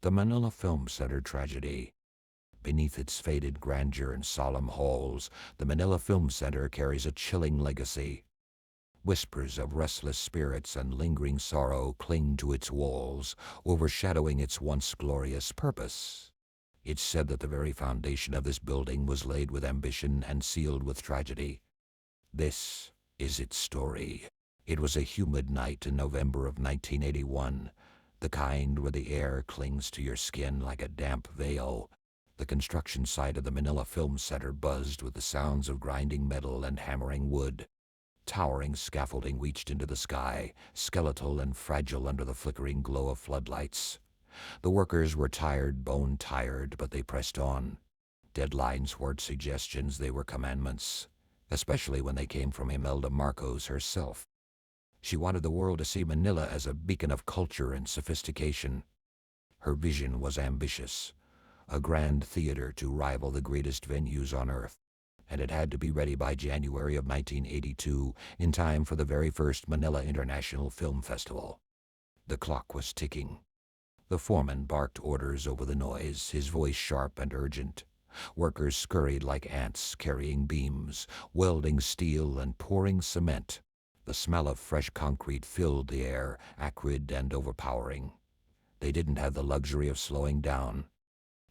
The Manila Film Centre tragedy. Beneath its faded grandeur and solemn halls, the Manila Film Centre carries a chilling legacy. Whispers of restless spirits and lingering sorrow cling to its walls, overshadowing its once glorious purpose. It's said that the very foundation of this building was laid with ambition and sealed with tragedy. This is its story. It was a humid night in November of 1981, the kind where the air clings to your skin like a damp veil. The construction site of the Manila Film Centre buzzed with the sounds of grinding metal and hammering wood. Towering scaffolding reached into the sky, skeletal and fragile under the flickering glow of floodlights. The workers were tired, bone-tired, but they pressed on. Deadlines weren't suggestions, they were commandments, especially when they came from Imelda Marcos herself. She wanted the world to see Manila as a beacon of culture and sophistication. Her vision was ambitious, a grand theater to rival the greatest venues on earth, and it had to be ready by January of 1982, in time for the very first Manila International Film Festival. The clock was ticking. The foreman barked orders over the noise, his voice sharp and urgent. Workers scurried like ants, carrying beams, welding steel and pouring cement. The smell of fresh concrete filled the air, acrid and overpowering. They didn't have the luxury of slowing down.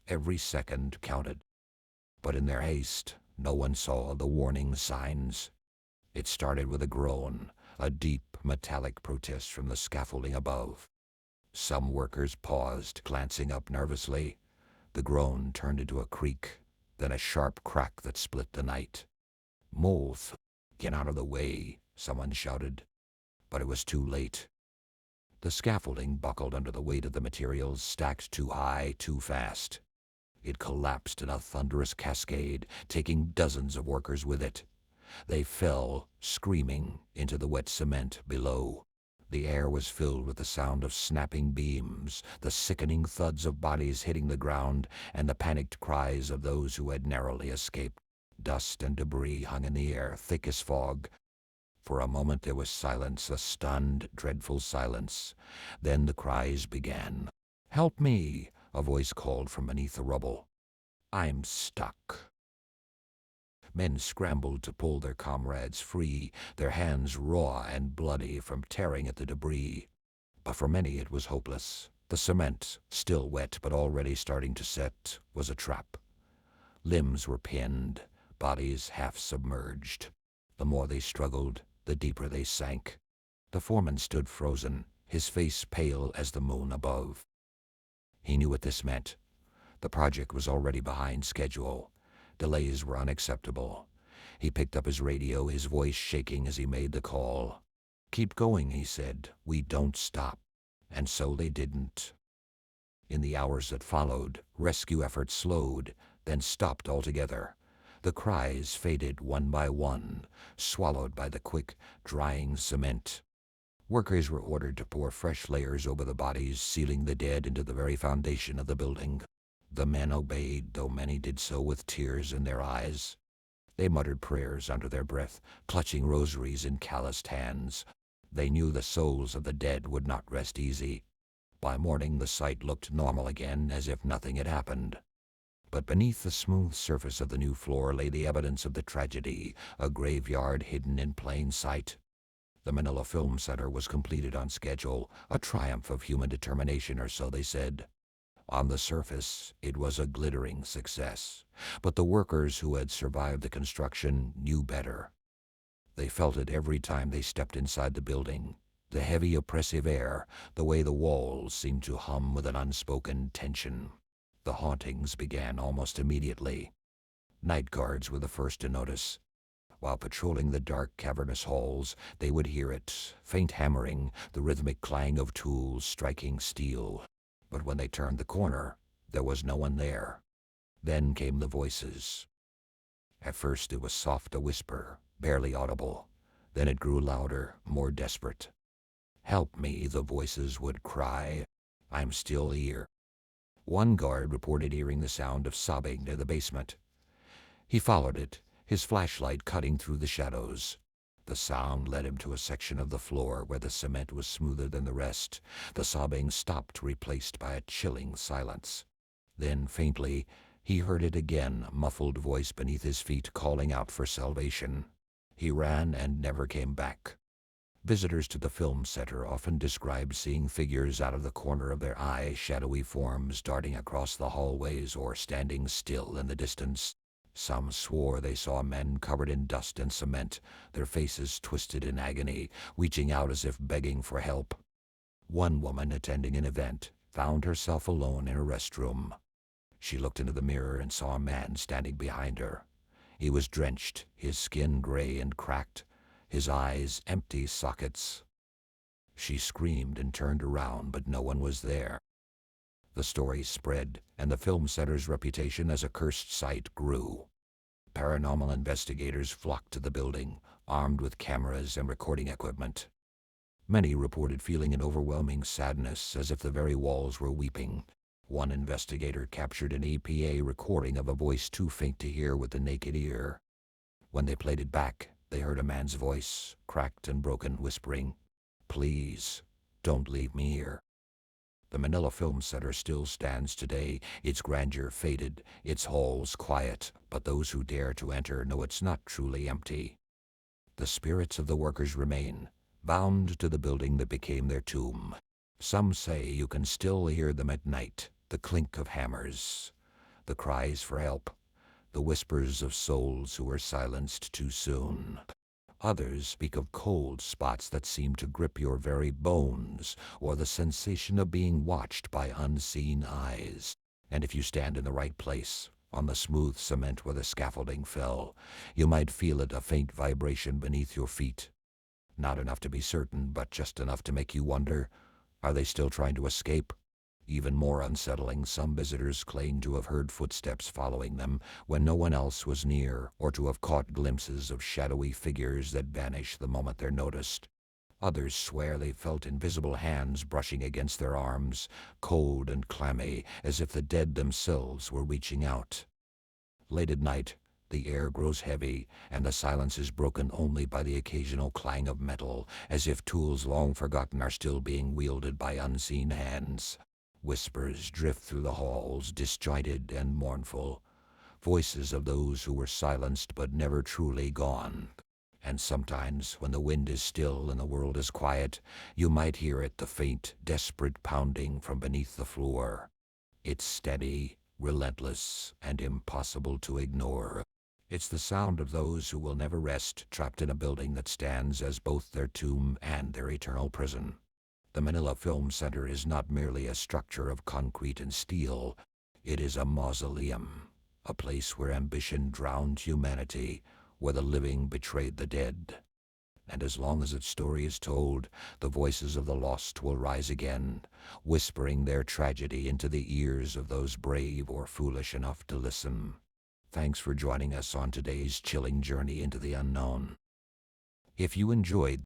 Every second counted. But in their haste, no one saw the warning signs. It started with a groan, a deep, metallic protest from the scaffolding above. Some workers paused, glancing up nervously. The groan turned into a creak, then a sharp crack that split the night. "Move! Get out of the way!" someone shouted. But it was too late. The scaffolding buckled under the weight of the materials stacked too high, too fast. It collapsed in a thunderous cascade, taking dozens of workers with it. They fell, screaming, into the wet cement below. The air was filled with the sound of snapping beams, the sickening thuds of bodies hitting the ground, and the panicked cries of those who had narrowly escaped. Dust and debris hung in the air, thick as fog. For a moment there was silence, a stunned, dreadful silence. Then the cries began. "Help me!" a voice called from beneath the rubble. "I'm stuck." Men scrambled to pull their comrades free, their hands raw and bloody from tearing at the debris. But for many it was hopeless. The cement, still wet but already starting to set, was a trap. Limbs were pinned, bodies half submerged. The more they struggled, the deeper they sank. The foreman stood frozen, his face pale as the moon above. He knew what this meant. The project was already behind schedule. Delays were unacceptable. He picked up his radio, his voice shaking as he made the call. "Keep going," he said. "We don't stop." And so they didn't. In the hours that followed, rescue efforts slowed, then stopped altogether. The cries faded one by one, swallowed by the quick, drying cement. Workers were ordered to pour fresh layers over the bodies, sealing the dead into the very foundation of the building. The men obeyed, though many did so with tears in their eyes. They muttered prayers under their breath, clutching rosaries in calloused hands. They knew the souls of the dead would not rest easy. By morning the site looked normal again, as if nothing had happened. But beneath the smooth surface of the new floor lay the evidence of the tragedy, a graveyard hidden in plain sight. The Manila Film Centre was completed on schedule, a triumph of human determination, or so they said. On the surface, it was a glittering success, but the workers who had survived the construction knew better. They felt it every time they stepped inside the building. The heavy, oppressive air, the way the walls seemed to hum with an unspoken tension. The hauntings began almost immediately. Night guards were the first to notice. While patrolling the dark, cavernous halls, they would hear it, faint hammering, the rhythmic clang of tools striking steel. But when they turned the corner, there was no one there. Then came the voices. At first it was soft, a whisper, barely audible. Then it grew louder, more desperate. "Help me," the voices would cry. "I'm still here." One guard reported hearing the sound of sobbing near the basement. He followed it, his flashlight cutting through the shadows. The sound led him to a section of the floor where the cement was smoother than the rest. The sobbing stopped, replaced by a chilling silence. Then, faintly, he heard it again, a muffled voice beneath his feet calling out for salvation. He ran and never came back. Visitors to the film center often describe seeing figures out of the corner of their eye, shadowy forms darting across the hallways or standing still in the distance. Some swore they saw men covered in dust and cement, their faces twisted in agony, reaching out as if begging for help. One woman attending an event found herself alone in a restroom. She looked into the mirror and saw a man standing behind her. He was drenched, his skin gray and cracked, his eyes empty sockets. She screamed and turned around, but no one was there. The story spread, and the film center's reputation as a cursed site grew. Paranormal investigators flocked to the building, armed with cameras and recording equipment. Many reported feeling an overwhelming sadness, as if the very walls were weeping. One investigator captured an EPA recording of a voice too faint to hear with the naked ear. When they played it back, they heard a man's voice, cracked and broken, whispering, "Please, don't leave me here." The Manila Film Centre still stands today, its grandeur faded, its halls quiet, but those who dare to enter know it's not truly empty. The spirits of the workers remain, bound to the building that became their tomb. Some say you can still hear them at night, the clink of hammers, the cries for help, the whispers of souls who were silenced too soon. Others speak of cold spots that seem to grip your very bones, or the sensation of being watched by unseen eyes. And if you stand in the right place, on the smooth cement where the scaffolding fell, you might feel it, a faint vibration beneath your feet. Not enough to be certain, but just enough to make you wonder, are they still trying to escape? Even more unsettling, some visitors claim to have heard footsteps following them when no one else was near, or to have caught glimpses of shadowy figures that vanish the moment they're noticed. Others swear they felt invisible hands brushing against their arms, cold and clammy, as if the dead themselves were reaching out. Late at night, the air grows heavy, and the silence is broken only by the occasional clang of metal, as if tools long forgotten are still being wielded by unseen hands. Whispers drift through the halls, disjointed and mournful, voices of those who were silenced but never truly gone. And sometimes, when the wind is still and the world is quiet, you might hear it, the faint, desperate pounding from beneath the floor. It's steady, relentless, and impossible to ignore. It's the sound of those who will never rest, trapped in a building that stands as both their tomb and their eternal prison. The Manila Film Centre is not merely a structure of concrete and steel. It is a mausoleum, a place where ambition drowned humanity, where the living betrayed the dead. And as long as its story is told, the voices of the lost will rise again, whispering their tragedy into the ears of those brave or foolish enough to listen. Thanks for joining us on today's chilling journey into the unknown. If you enjoyed